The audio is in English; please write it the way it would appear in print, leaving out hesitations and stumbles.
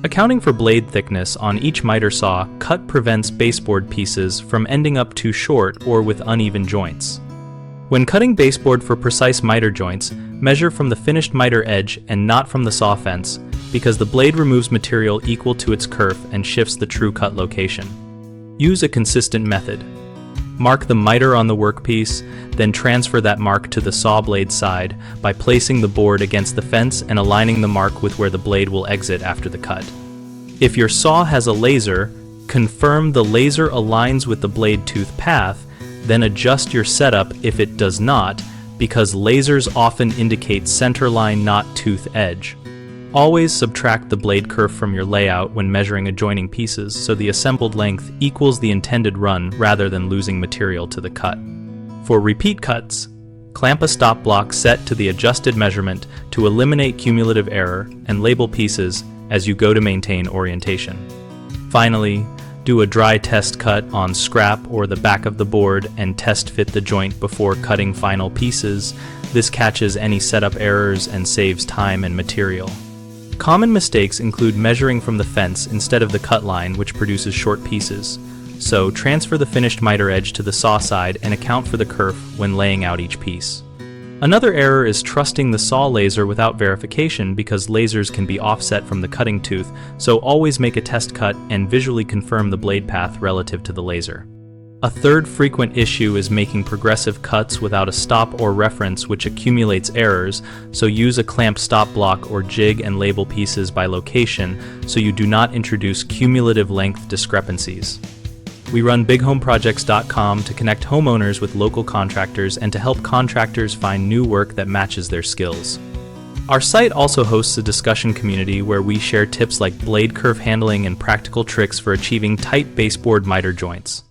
Accounting for blade thickness on each miter saw, cut prevents baseboard pieces from ending up too short or with uneven joints. When cutting baseboard for precise miter joints, measure from the finished miter edge and not from the saw fence, because the blade removes material equal to its kerf and shifts the true cut location. Use a consistent method. Mark the miter on the workpiece, then transfer that mark to the saw blade side by placing the board against the fence and aligning the mark with where the blade will exit after the cut. If your saw has a laser, confirm the laser aligns with the blade tooth path, then adjust your setup if it does not, because lasers often indicate centerline, not tooth edge. Always subtract the blade kerf from your layout when measuring adjoining pieces so the assembled length equals the intended run rather than losing material to the cut. For repeat cuts, clamp a stop block set to the adjusted measurement to eliminate cumulative error and label pieces as you go to maintain orientation. Finally, do a dry test cut on scrap or the back of the board and test fit the joint before cutting final pieces. This catches any setup errors and saves time and material. Common mistakes include measuring from the fence instead of the cut line, which produces short pieces. So transfer the finished miter edge to the saw side and account for the kerf when laying out each piece. Another error is trusting the saw laser without verification, because lasers can be offset from the cutting tooth, so always make a test cut and visually confirm the blade path relative to the laser. A third frequent issue is making progressive cuts without a stop or reference, which accumulates errors, so use a clamped stop block or jig and label pieces by location so you do not introduce cumulative length discrepancies. We run bighomeprojects.com to connect homeowners with local contractors and to help contractors find new work that matches their skills. Our site also hosts a discussion community where we share tips like blade kerf handling and practical tricks for achieving tight baseboard miter joints.